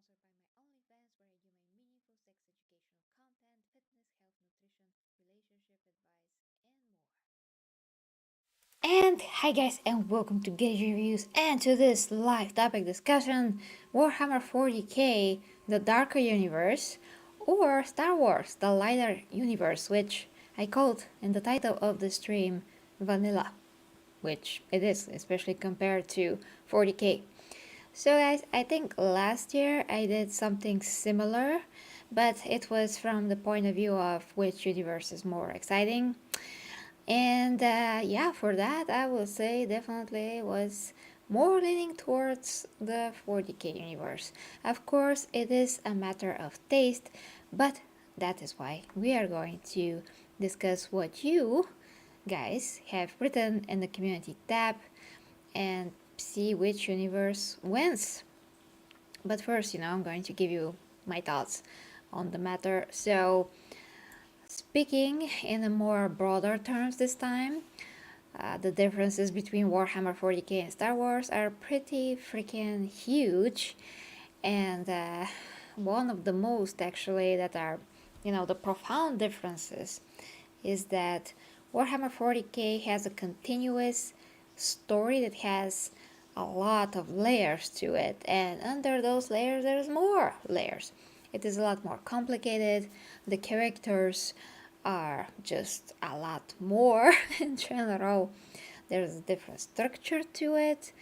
sponsored by my OnlyFans, where I do my meaningful sex educational content, fitness, health, nutrition, relationship advice, and more. And hi guys, and welcome to Geri Reviews and to this live topic discussion: Warhammer 40k, the darker universe, or Star Wars, the lighter universe, which I called in the title of the stream Vanilla, which it is, especially compared to 40k. So guys, I think last year I did something similar, but it was from the point of view of which universe is more exciting. And yeah, for that I will say definitely was more leaning towards the 40k universe. Of course, it is a matter of taste, but that is why we are going to discuss what you guys have written in the community tab and see which universe wins. But first, I'm going to give you my thoughts on the matter. So, speaking in a more broader terms this time, the differences between Warhammer 40k and Star Wars are pretty freaking huge, and one of the most actually that are, the profound differences is that Warhammer 40k has a continuous story that has a lot of layers to it, and under those layers there's more layers. It is a lot more complicated. The characters are just a lot more in general. There's a different structure to it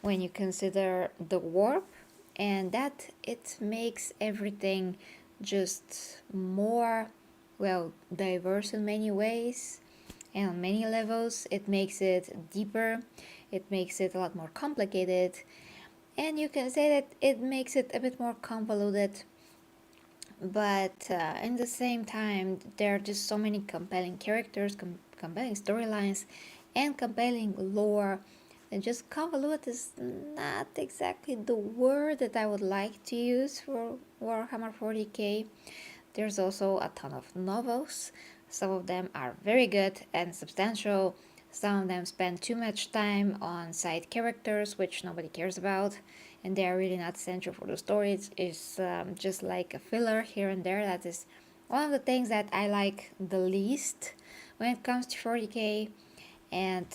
when you consider the warp, and that it makes everything just more, well, diverse in many ways and on many levels. It makes it deeper, it makes it a lot more complicated, and you can say that it makes it a bit more convoluted. But in the same time, there are just so many compelling characters, compelling storylines, and compelling lore. And just convoluted is not exactly the word that I would like to use for Warhammer 40k. There's also a ton of novels. Some of them are very good and substantial. Some of them spend too much time on side characters, which nobody cares about, and they are really not essential for the story. It's just like a filler here and there. That is one of the things that I like the least when it comes to 40k. And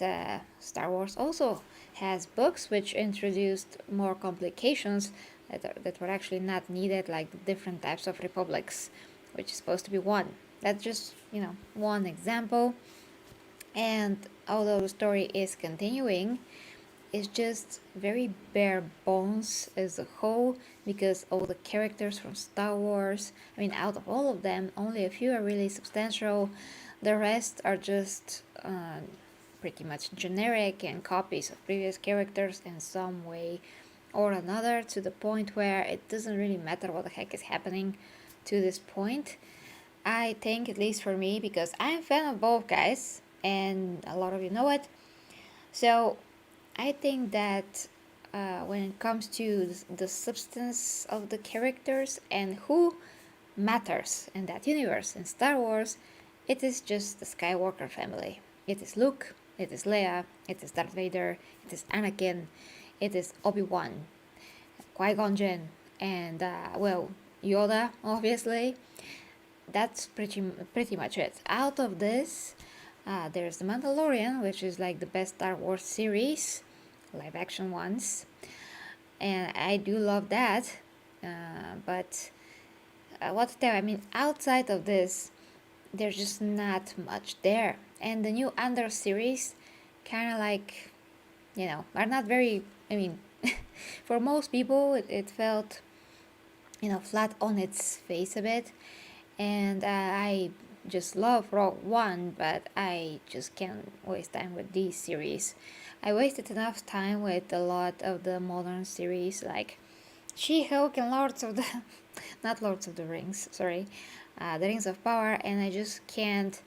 Star Wars also has books which introduced more complications that were actually not needed, like the different types of republics, which is supposed to be one. That's just, one example. And although the story is continuing, it's just very bare bones as a whole, because all the characters from Star Wars, I mean, out of all of them, only a few are really substantial. The rest are just pretty much generic and copies of previous characters in some way or another, to the point where it doesn't really matter what the heck is happening to this point. I think, at least for me, because I'm a fan of both guys, and a lot of you know it. So I think that when it comes to the substance of the characters and who matters in that universe, in Star Wars, it is just the Skywalker family. It is Luke, it is Leia, it is Darth Vader, it is Anakin, it is Obi-Wan, Qui-Gon Jinn, and, well, Yoda, obviously. That's pretty much it. Out of this, there's The Mandalorian, which is like the best Star Wars series, live action ones, and I do love that. But what to tell? I mean, outside of this, there's just not much there. And the new Andor series, kind of like, are not very. I mean, for most people, it felt, flat on its face a bit. And I just love Rogue One, but I just can't waste time with these series. I wasted enough time with a lot of the modern series like She-Hulk and Lords of the not Lords of the Rings, sorry, the Rings of Power, and I just can't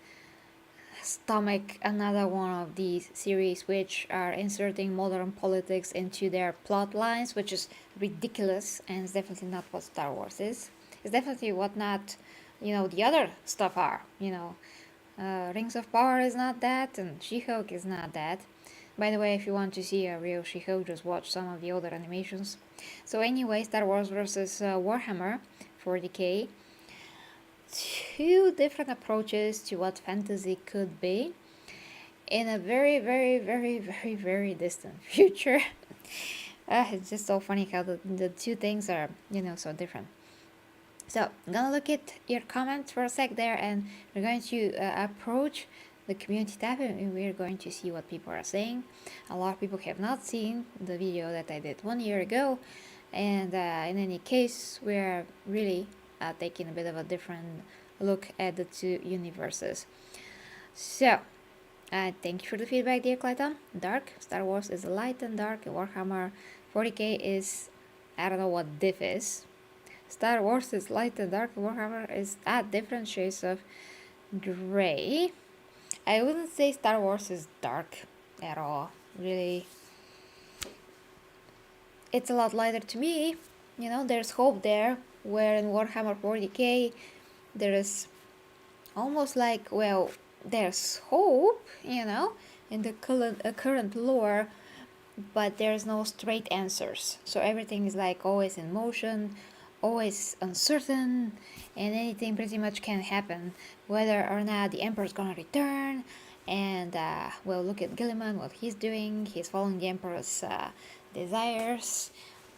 stomach another one of these series which are inserting modern politics into their plot lines, which is ridiculous, and it's definitely not what Star Wars is. It's definitely what not, the other stuff are. Rings of Power is not that, and She-Hulk is not that. By the way, if you want to see a real She-Hulk, just watch some of the other animations. So anyway, Star Wars versus Warhammer 40k. Two different approaches to what fantasy could be in a very, very, very, very, very distant future. It's just so funny how the two things are, so different. So I'm gonna look at your comments for a sec there, and we're going to approach the community tab, and we're going to see what people are saying. A lot of people have not seen the video that I did 1 year ago, and in any case, we're really taking a bit of a different look at the two universes. So, thank you for the feedback, dear Clayton. Dark, Star Wars is light and dark, Warhammer 40k is, I don't know what diff is. Star Wars is light and dark, Warhammer is different shades of gray. I wouldn't say Star Wars is dark at all, really. It's a lot lighter to me, there's hope there, where in Warhammer 40k there is almost like, well, there's hope, in the current lore, but there's no straight answers. So everything is like always in motion, always uncertain, and anything pretty much can happen, whether or not the Emperor's gonna return. And well, look at Gilliman, what he's doing. He's following the Emperor's desires,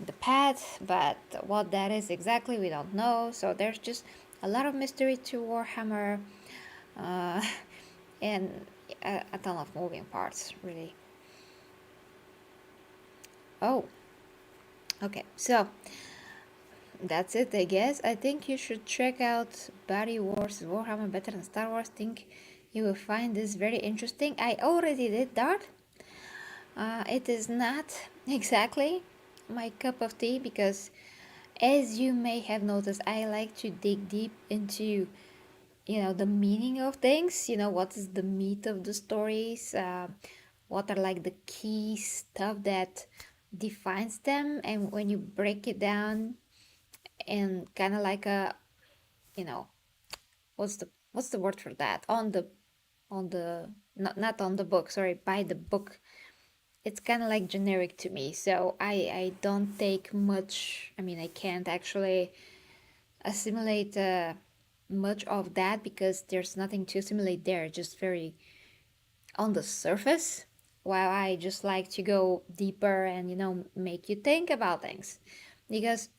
the path, but what that is exactly, we don't know. So there's just a lot of mystery to Warhammer, and a ton of moving parts, really. Oh, okay, so that's it, I guess. I think you should check out Body Wars Warhammer better than Star Wars. Think you will find this very interesting. I already did that. It is not exactly my cup of tea because, as you may have noticed, I like to dig deep into, the meaning of things. What is the meat of the stories? What are like the key stuff that defines them? And when you break it down, and kind of like a, what's the word for that, on the not on the book, sorry, by the book, it's kind of like generic to me. So I don't take much, I can't actually assimilate much of that because there's nothing to assimilate there, just very on the surface, while I just like to go deeper and make you think about things, because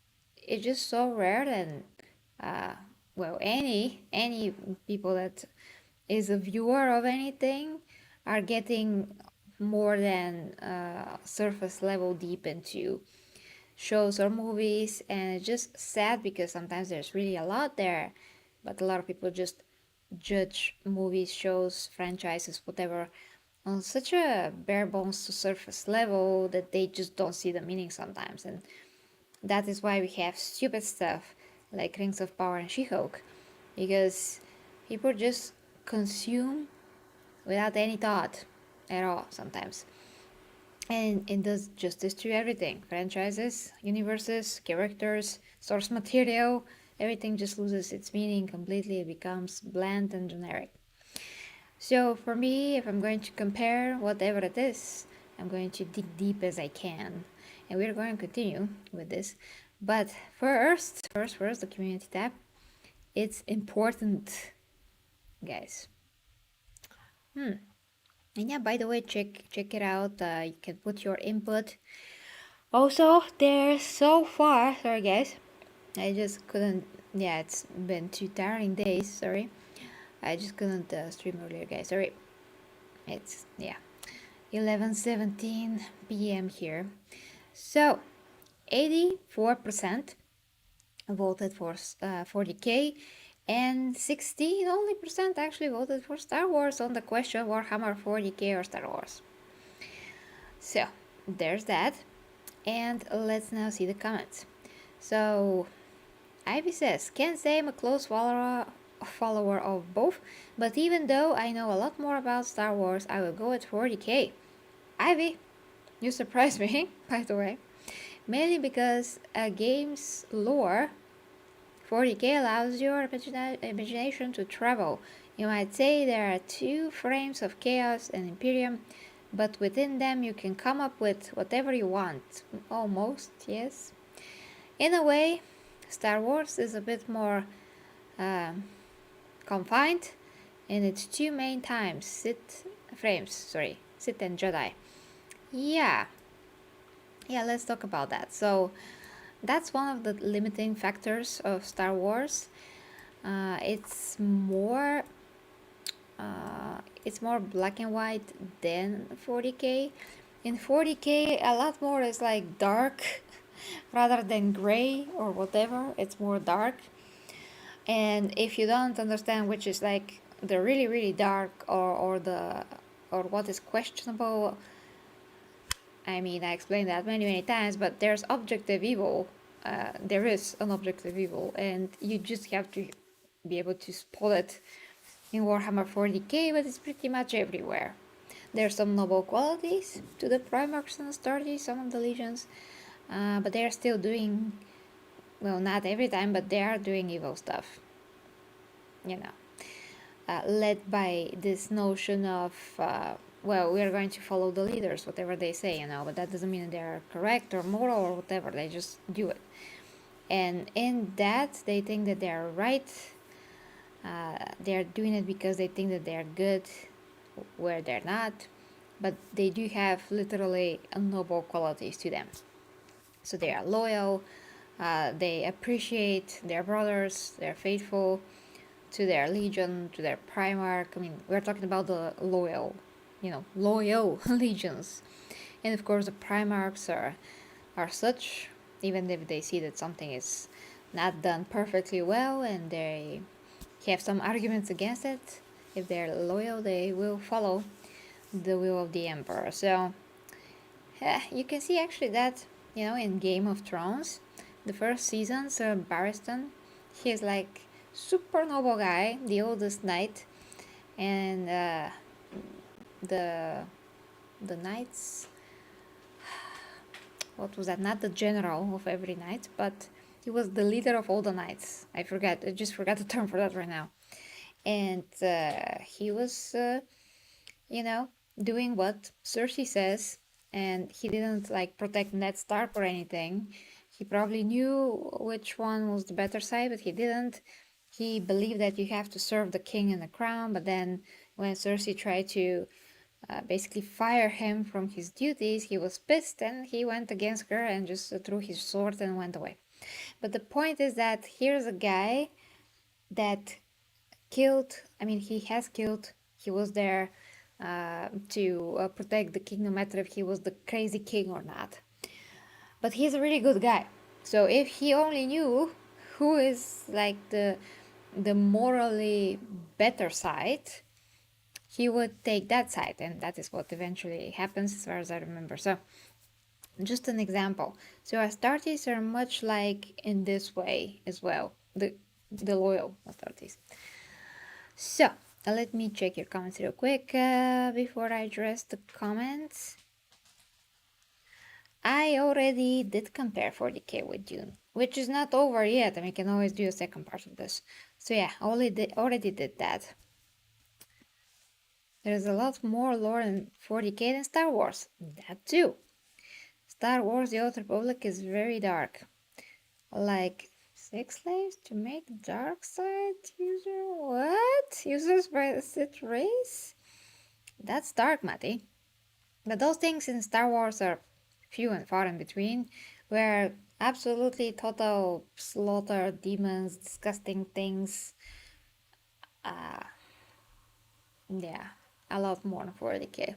it's just so rare that well, any people that is a viewer of anything are getting more than surface level deep into shows or movies. And it's just sad because sometimes there's really a lot there, but a lot of people just judge movies, shows, franchises, whatever, on such a bare bones to surface level that they just don't see the meaning sometimes. And that is why we have stupid stuff like Rings of Power and She-Hulk, because people just consume without any thought at all sometimes. And it does justice to everything. Franchises, universes, characters, source material, everything just loses its meaning completely. It becomes bland and generic. So for me, if I'm going to compare whatever it is, I'm going to dig deep as I can. And we're going to continue with this. But first, the community tab. It's important, guys. And yeah, by the way, check it out. You can put your input. Also, there's so far, sorry guys, I just couldn't, yeah, it's been 2 tiring days, sorry. I just couldn't stream earlier, guys, sorry. It's, yeah, 11:17 p.m. here. So, 84% voted for 40k, and 16 only percent actually voted for Star Wars on the question Warhammer 40k or Star Wars. So, there's that. And let's now see the comments. So, Ivy says, can't say I'm a close follower of both, but even though I know a lot more about Star Wars, I will go with 40k. Ivy, you surprised me, by the way. Mainly because a game's lore, 40k allows your imagination to travel. You might say there are 2 frames of chaos and imperium, but within them you can come up with whatever you want. Almost, yes. In a way, Star Wars is a bit more confined in its two main times, Sith and Jedi. Yeah, let's talk about that. So that's one of the limiting factors of Star Wars. It's more black and white than 40k. In 40k, a lot more is like dark rather than gray or whatever. It's more dark. And if you don't understand which is like the really really dark or what is questionable, I mean, I explained that many times, but there's objective evil. There is an objective evil, and you just have to be able to spot it in Warhammer 40k, but it's pretty much everywhere. There's some noble qualities to the Primarchs and Astartes, some of the legions, but they're still doing, well, not every time, but they are doing evil stuff. You know, led by this notion of, well, we are going to follow the leaders, whatever they say, you know, but that doesn't mean they're correct or moral or whatever, they just do it. And in that, they think that they're right. They're doing it because they think that they're good, where they're not, but they do have literally noble qualities to them. So they are loyal, they appreciate their brothers, they're faithful to their legion, to their Primarch. I mean, we're talking about the loyal legions. And of course the Primarchs are such, even if they see that something is not done perfectly well and they have some arguments against it, if they're loyal, they will follow the will of the Emperor. So you can see actually that, you know, in Game of Thrones, the first season, Sir Barristan, he's like super noble guy, the oldest knight, and the knights, what was that, not the general of every knight, but he was the leader of all the knights. I just forgot the term for that right now. And he was you know, doing what Cersei says, and he didn't like protect Ned Stark or anything. He probably knew which one was the better side, but he didn't. He believed that you have to serve the king and the crown, but then when Cersei tried to basically fire him from his duties, he was pissed and he went against her and just threw his sword and went away. But the point is that here's a guy that killed, I mean, he has killed, he was there to protect the king, no matter if he was the crazy king or not. But he's a really good guy. So if he only knew who is like the morally better side, he would take that side, and that is what eventually happens, as far as I remember. So just an example. So Astartes are much like in this way as well, the loyal Astartes. So let me check your comments real quick before I address the comments. I already did compare 40k with Dune, which is not over yet, and we can always do a second part of this. So yeah, already did that. There's a lot more lore in 40k than Star Wars. That too. Star Wars The Old Republic is very dark. Like 6 slaves to make dark side user? What? Users by the Sith race? That's dark, Matty. But those things in Star Wars are few and far in between, where absolutely total slaughter, demons, disgusting things. Yeah, a lot more for 40k.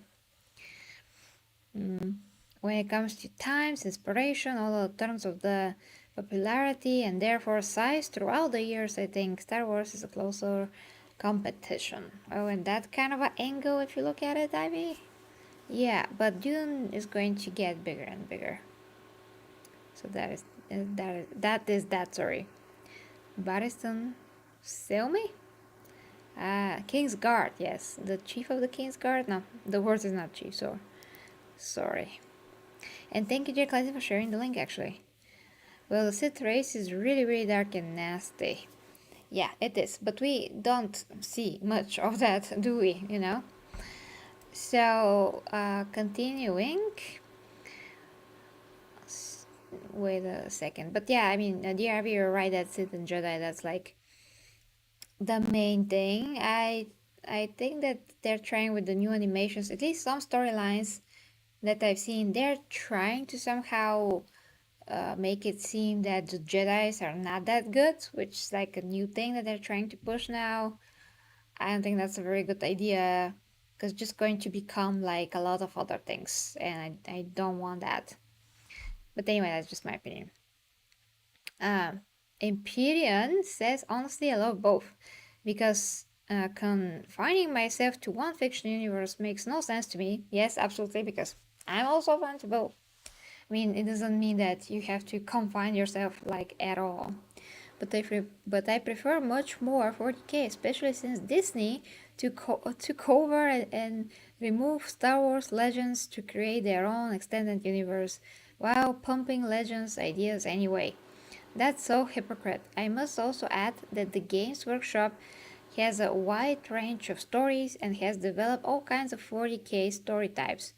When it comes to times, inspiration, all the terms of the popularity and therefore size throughout the years, I think Star Wars is a closer competition. Oh, and that kind of an angle, if you look at it, Ivy. Yeah, but Dune is going to get bigger and bigger. So that is that. Sorry, Barristan Selmy? King's Guard, yes. The chief of the King's Guard? No, the word is not chief, so sorry. And thank you, Jack Classy, for sharing the link, actually. Well, the Sith race is really, really dark and nasty. Yeah, it is, but we don't see much of that, do we, you know? So, continuing. Wait a second. But yeah, I mean, DRV, you're right. That Sith and Jedi, that's like the main thing. I think that they're trying with the new animations, at least some storylines that I've seen, they're trying to somehow make it seem that the Jedis are not that good, which is like a new thing that they're trying to push now. I don't think that's a very good idea because it's just going to become like a lot of other things, and I don't want that. But anyway, that's just my opinion. Empyrean says, honestly, I love both because confining myself to one fiction universe makes no sense to me. Yes, absolutely, because I'm also a fan to both. I mean, it doesn't mean that you have to confine yourself like at all. But I prefer much more 40k, especially since Disney took over and remove Star Wars Legends to create their own extended universe while pumping Legends ideas anyway. That's so hypocrite. I must also add that the Games Workshop has a wide range of stories and has developed all kinds of 40k story types,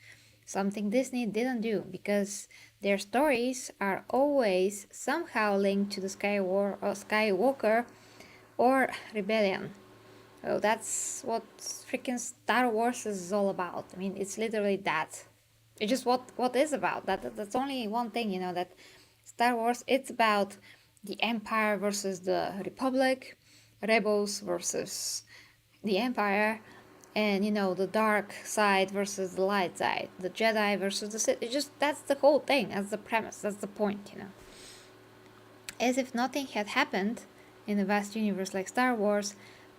something Disney didn't do because their stories are always somehow linked to the Skywalker or Rebellion. So that's what freaking Star Wars is all about. I mean, it's literally that. It's just what is about. That's only one thing, that Star Wars, it's about the Empire versus the Republic, rebels versus the Empire, and the dark side versus the light side, the Jedi versus the Sith. It's just that's the whole thing. That's the premise. That's the point. As if nothing had happened in a vast universe like Star Wars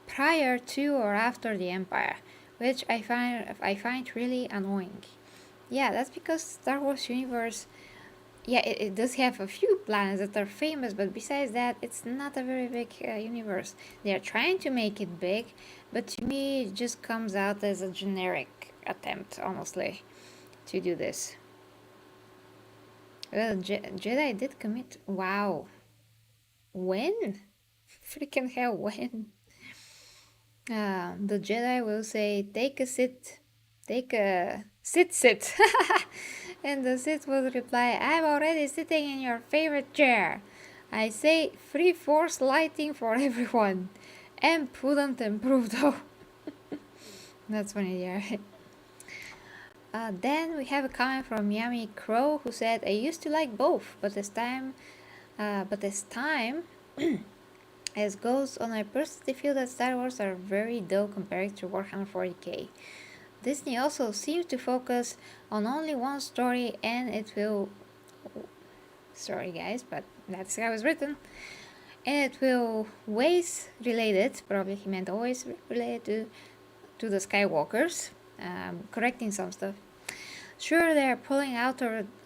prior to or after the Empire, which I find really annoying. Yeah, that's because Star Wars universe, yeah, it does have a few planets that are famous, but besides that, it's not a very big universe. They're trying to make it big, but to me, it just comes out as a generic attempt, honestly, to do this. Well, Jedi did commit. Wow. When? Freaking hell, when? The Jedi will say, take a sit. Take a sit. And the Sith will reply, I'm already sitting in your favorite chair. I say, free force lighting for everyone. And prudent improve though. That's funny, yeah. Then we have a comment from Yami Crow who said, I used to like both, but as time as goes on, I personally feel that Star Wars are very dull compared to Warhammer 40k. Disney also seems to focus on only one story, and it will. Sorry, guys, but that's how it's written. And it will always related, probably he meant always related to the Skywalkers, correcting some stuff. Sure, they're pulling out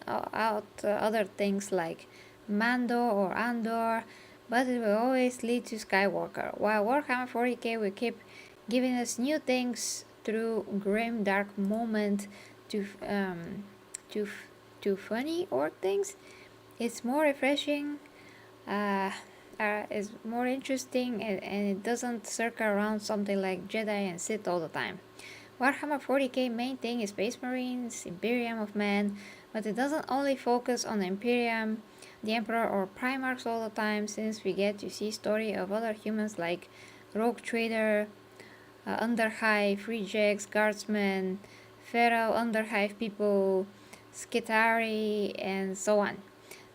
other things like Mando or Andor, but it will always lead to Skywalker. While Warhammer 40k will keep giving us new things through grim dark moment to to to funny or things, it's more refreshing. Is more interesting, and it doesn't circle around something like Jedi and Sith all the time. Warhammer 40k main thing is Space Marines, Imperium of Man, but it doesn't only focus on the Imperium, the Emperor or Primarchs all the time, since we get to see story of other humans like Rogue Trader, Underhive, Rejects, Guardsman, Feral Underhive people, Skitari, and so on.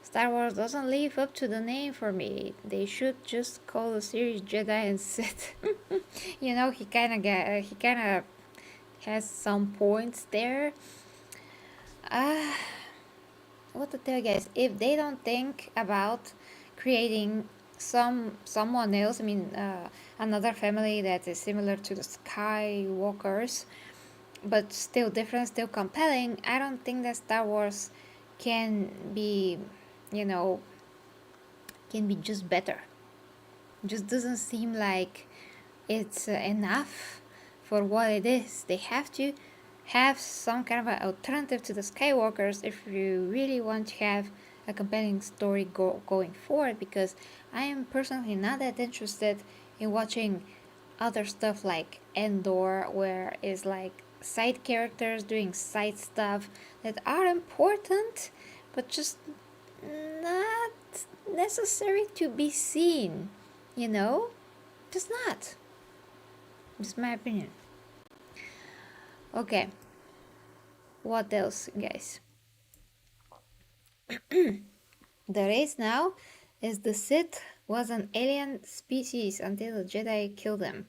Star Wars doesn't live up to the name for me. They should just call the series Jedi and Sith. He kind of has some points there. What to tell you guys? If they don't think about creating someone else, I mean, another family that is similar to the Skywalkers, but still different, still compelling, I don't think that Star Wars can be, can be just better. Just doesn't seem like it's enough for what it is. They have to have some kind of an alternative to the Skywalkers if you really want to have a compelling story going forward, because I am personally not that interested in watching other stuff like Endor, where it's like side characters doing side stuff that are important, but just not necessary to be seen, you know? Just not. Just my opinion. Okay, what else, guys? The race now is the Sith was an alien species until the Jedi killed them.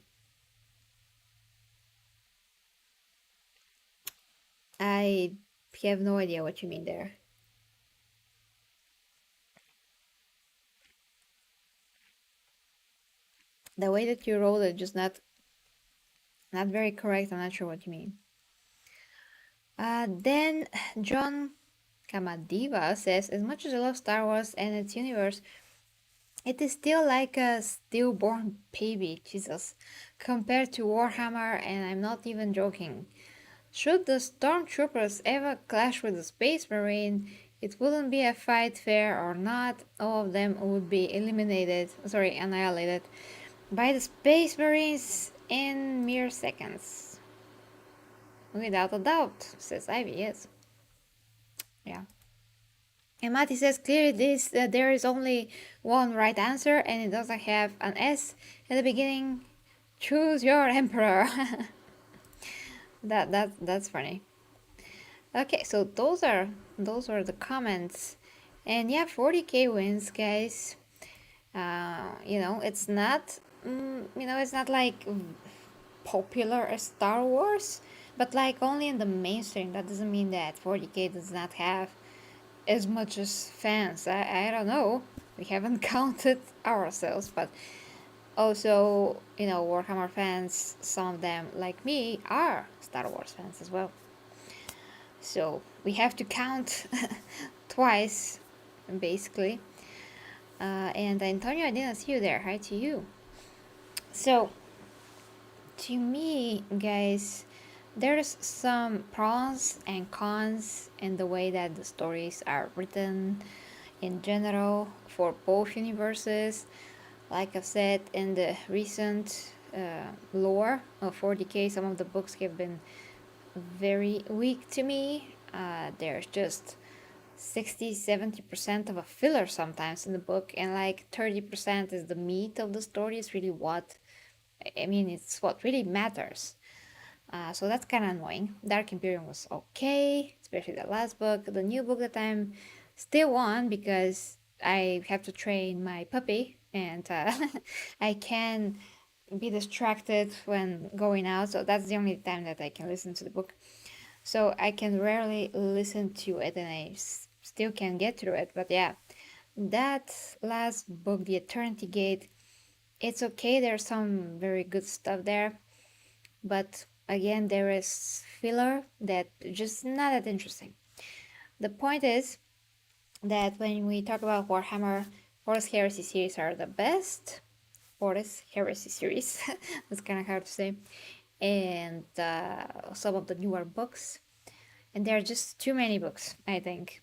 I have no idea what you mean there. The way that you wrote it just not very correct. I'm not sure what you mean. Then John Kamadiva says, as much as I love Star Wars and its universe, it is still like a stillborn baby, Jesus, compared to Warhammer, and I'm not even joking. Should the stormtroopers ever clash with the space marine, it wouldn't be a fight fair or not, all of them would be annihilated by the space marines in mere seconds. Without a doubt, says Ivy, yes. Yeah. And Mati says clearly there is only one right answer and it doesn't have an S at the beginning. Choose your emperor. That's funny. Okay, so those are the comments. And yeah, 40k wins, guys. It's not it's not like popular as Star Wars, but like only in the mainstream. That doesn't mean that 40k does not have as much as fans. I don't know. We haven't counted ourselves, but also, Warhammer fans, some of them, like me, are Star Wars fans as well. So we have to count twice, basically. And Antonio, I didn't see you there. Hi to you. So, to me, guys, there's some pros and cons in the way that the stories are written in general for both universes. Like I've said, in the recent lore of 40k, some of the books have been very weak to me. There's just 60-70% of a filler sometimes in the book, and like 30% is the meat of the story. It's really it's what really matters. So that's kind of annoying. Dark Imperium was okay, especially the last book. The new book that I'm still on because I have to train my puppy and I can be distracted when going out. So that's the only time that I can listen to the book. So I can rarely listen to it and I still can get through it. But yeah, that last book, The Eternity Gate, it's okay. There's some very good stuff there. But again, there is filler that just not that interesting. The point is that when we talk about Warhammer, Horus Heresy series are the best. Horus Heresy series, that's kind of hard to say. And some of the newer books. And there are just too many books, I think.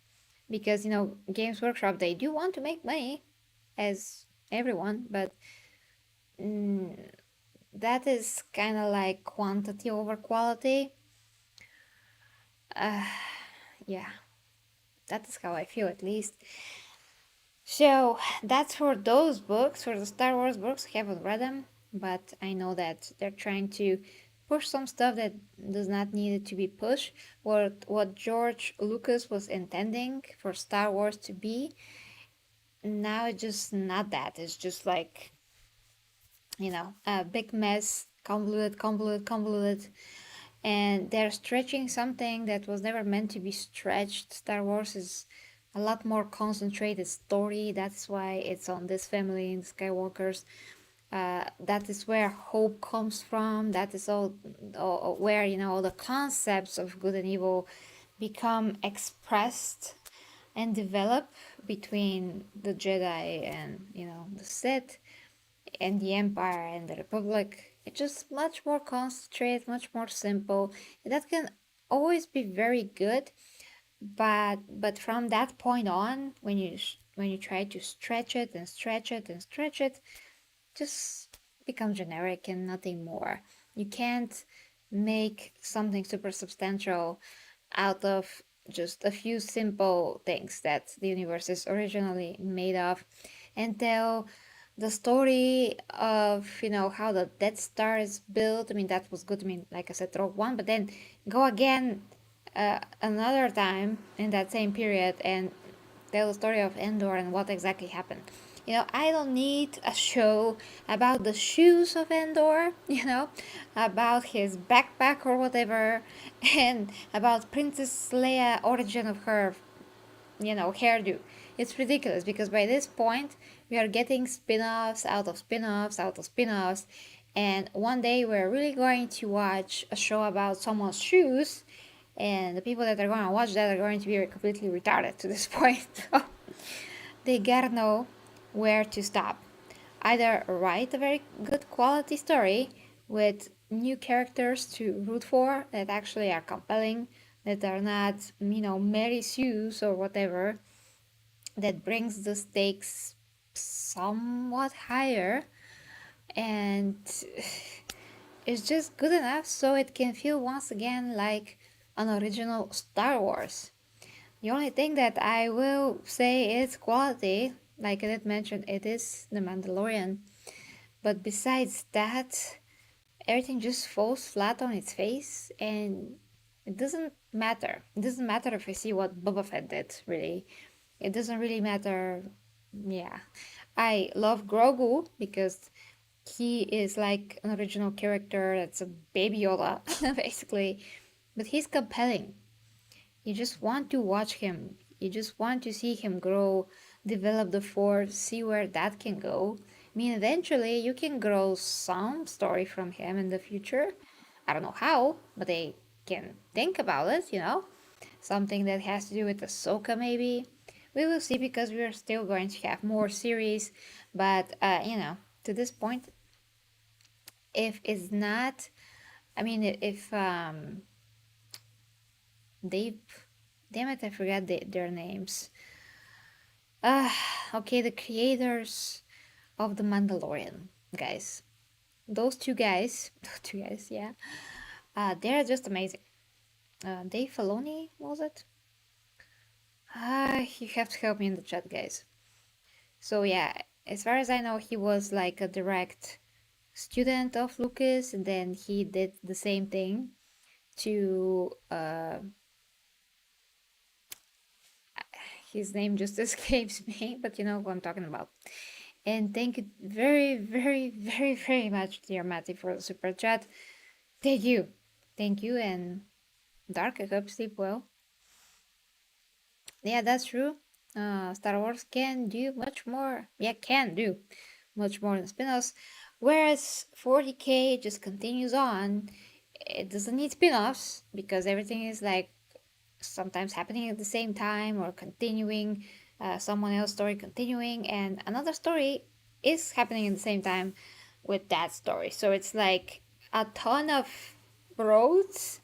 Because, Games Workshop, they do want to make money, as everyone, but that is kind of like quantity over quality. Yeah, that is how I feel, at least. So that's for those books. For the Star Wars books, I haven't read them, but I know that they're trying to push some stuff that does not need to be pushed. What George Lucas was intending for Star Wars to be, now it's just not that. It's just like, a big mess, convoluted, and they're stretching something that was never meant to be stretched. Star Wars is a lot more concentrated story. That's why it's on this family and Skywalkers. That is where hope comes from. That is all where all the concepts of good and evil become expressed and develop between the Jedi and the Sith and the Empire and the Republic. It's just much more concentrated, much more simple. And that can always be very good, but from that point on, when you try to stretch it and stretch it and stretch it, just become generic and nothing more. You can't make something super substantial out of just a few simple things that the universe is originally made of, and tell the story of how the Death Star is built. I mean, that was good. I mean, like I said, Rogue One, but then go again another time in that same period and tell the story of Endor and what exactly happened. I don't need a show about the shoes of Endor, about his backpack or whatever, and about Princess Leia origin of her, hairdo. It's ridiculous because by this point we are getting spin-offs out of spin-offs out of spin-offs, and one day we're really going to watch a show about someone's shoes, and the people that are going to watch that are going to be completely retarded to this point. They gotta know where to stop. Either write a very good quality story with new characters to root for that actually are compelling, that are not, Mary Sue's or whatever, that brings the stakes somewhat higher, and it's just good enough so it can feel once again like an original Star Wars. The only thing that I will say is quality. Like I did mention, it is The Mandalorian. But besides that, everything just falls flat on its face, and it doesn't matter. It doesn't matter if I see what Boba Fett did, really. It doesn't really matter. Yeah. I love Grogu because he is like an original character that's a baby Yoda, basically. But he's compelling. You just want to watch him. You just want to see him grow, develop the force, see where that can go. I mean, eventually you can grow some story from him in the future. I don't know how, but they can think about it. Something that has to do with Ahsoka, maybe. We will see because we are still going to have more series. But, to this point, if it's not, I mean, if they, damn it, I forgot their names. Okay, the creators of The Mandalorian, guys. Those two guys, yeah. They're just amazing. Dave Filoni, was it? You have to help me in the chat, guys. So yeah, as far as I know, he was like a direct student of Lucas, and then he did the same thing to his name just escapes me, but you know who I'm talking about. And thank you very, very, very, very much, dear Matty, for the super chat. Thank you. Thank you, and Dark, I hope sleep well. Yeah, that's true. Star Wars can do much more. Yeah, can do much more than spin-offs. Whereas 40k just continues on. It doesn't need spin-offs because everything is like sometimes happening at the same time or continuing, someone else's story continuing, and another story is happening at the same time with that story. So it's like a ton of roads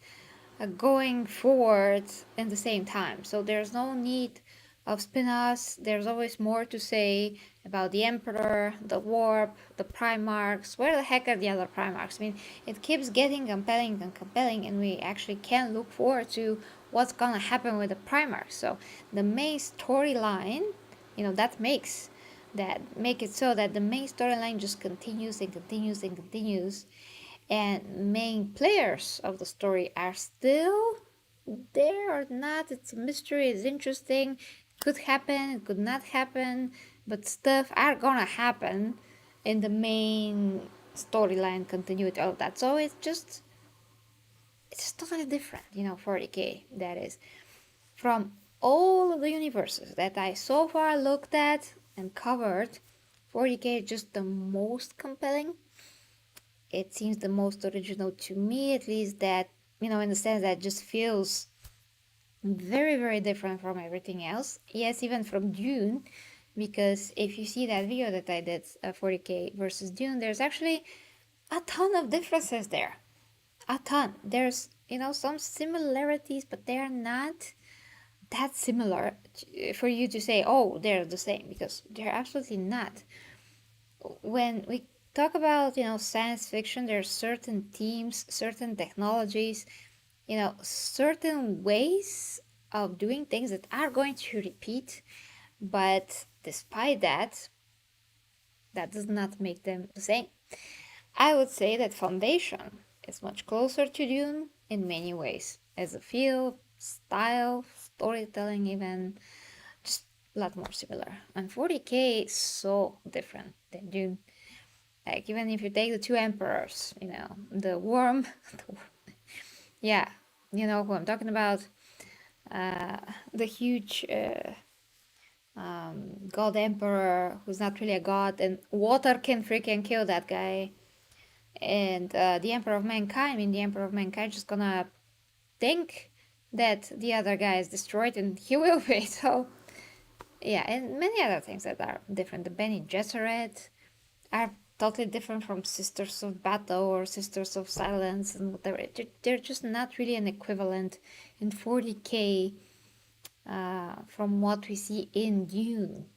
going forward in the same time. So there's no need of spin-offs. There's always more to say about the Emperor, the Warp, the Primarchs. Where the heck are the other Primarchs? I mean, it keeps getting compelling and compelling, and we actually can look forward to what's gonna happen with the Primarchs. So the main storyline, that make it so that the main storyline just continues and continues and continues, and main players of the story are still there or not. It's a mystery. It's interesting. Could happen, it could not happen, but stuff are gonna happen in the main storyline continuity, all of that. So it's totally different, 40k, that is. From all of the universes that I so far looked at and covered, 40k is just the most compelling. It seems the most original to me, at least, that, in the sense that it just feels very, very different from everything else. Yes, even from Dune, because if you see that video that I did, 40k versus Dune, there's actually a ton of differences there. A ton. There's, some similarities, but they're not that similar for you to say, oh, they're the same, because they're absolutely not. When we talk about, science fiction, there's certain themes, certain technologies, certain ways of doing things that are going to repeat, but despite that, that does not make them the same. I would say that Foundation is much closer to Dune in many ways, as a feel, style, storytelling, even just a lot more similar. And 40k is so different than Dune. Like, even if you take the two emperors, the worm, yeah, you know who I'm talking about, the huge god emperor who's not really a god, and water can freaking kill that guy. And the emperor of mankind, the emperor of mankind just gonna think that the other guy is destroyed, and he will be. So yeah, and many other things that are different. The Bene Gesserit are totally different from Sisters of Battle or Sisters of Silence and whatever. They're just not really an equivalent in 40k from what we see in Dune.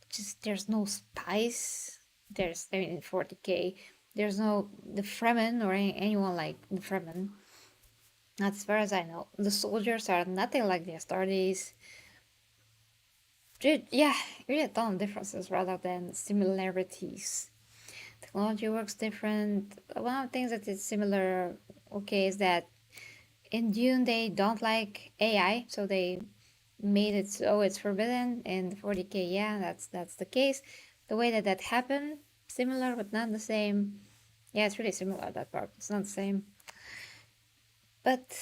Just there's no spice. In 40k, there's no the Fremen or anyone like the Fremen. Not as far as I know. The soldiers are nothing like the Astartes. Yeah, really a ton of differences rather than similarities. Technology works different. One of the things that is similar, okay, is that in Dune they don't like AI, so they made it so it's forbidden. In 40k, yeah, that's the case. The way that happened, similar but not the same. Yeah, it's really similar, that part. It's not the same. But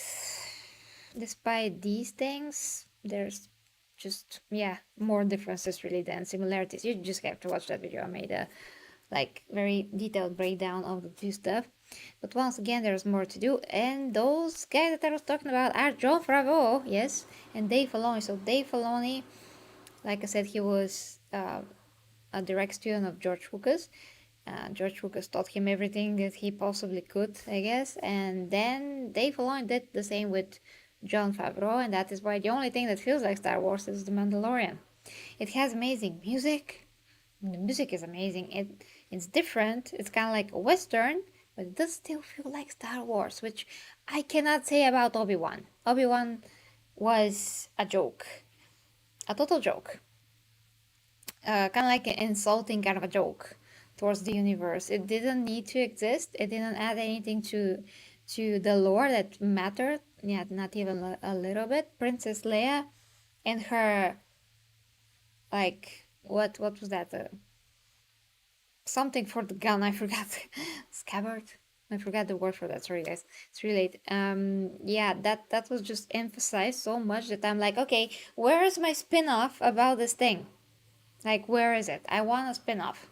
despite these things, there's just, more differences really than similarities. You just have to watch that video. I made a very detailed breakdown of the two stuff. But once again, there's more to do. And those guys that I was talking about are Jon Favreau, yes, and Dave Filoni. So Dave Filoni, like I said, he was a direct student of George Lucas. George Lucas taught him everything that he possibly could, I guess. And then Dave Filoni did the same with Jon Favreau, and that is why the only thing that feels like Star Wars is The Mandalorian. It has amazing music. The music is amazing. It's different. It's kind of like a Western, but it does still feel like Star Wars, which I cannot say about Obi-Wan. Obi-Wan was a joke. A total joke. Kind of like an insulting kind of a joke towards the universe. It didn't need to exist. It didn't add anything to the lore that mattered. Yeah, not even a little bit. Princess Leia and her, what was that? Something for the gun. I forgot. Scabbard. I forgot the word for that. Sorry, guys. It's really late. Yeah, that was just emphasized so much that I'm like, okay, where is my spin-off about this thing? Like, where is it? I want a spin-off.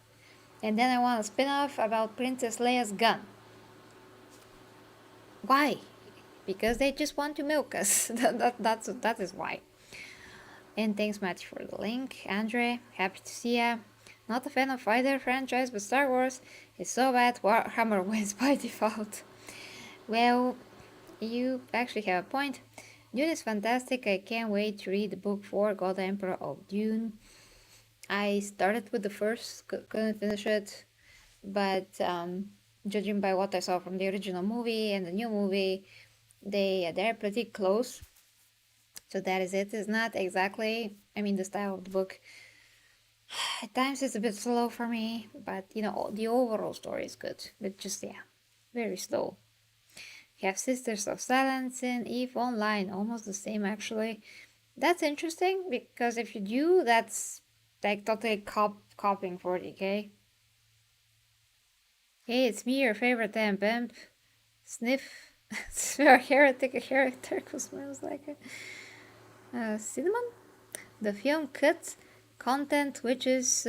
And then I want a spin-off about Princess Leia's gun. Why? Because they just want to milk us. That is why. And thanks, Matthew, for the link. Andre, happy to see ya. Not a fan of either franchise, but Star Wars is so bad Warhammer wins by default. Well, you actually have a point. Dune is fantastic. I can't wait to read the book 4, God Emperor of Dune. I started with the first, couldn't finish it, but judging by what I saw from the original movie and the new movie, they're pretty close. So that is it. It's not exactly, the style of the book. At times it's a bit slow for me, but the overall story is good. But just, very slow. You have Sisters of Silence and EVE Online, almost the same actually. That's interesting because if you do, that's like totally copying 40k. Hey, it's me, your favorite imp. Sniff. A heretic who smells like a cinnamon. The film cuts content which is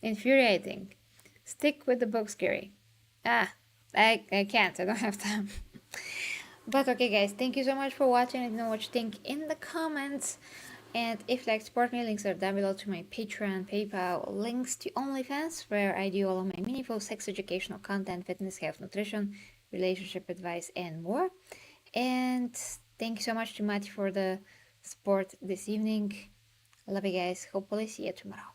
infuriating. Stick with the books, Geri. I can't. I don't have time. But okay, guys, thank you so much for watching. Let me know what you think in the comments. And if you'd like to support me, links are down below to my Patreon, PayPal, links to OnlyFans, where I do all of my meaningful sex educational content, fitness, health, nutrition, relationship advice, and more. And thank you so much to Matthew for the support this evening. Love you guys. Hopefully see you tomorrow.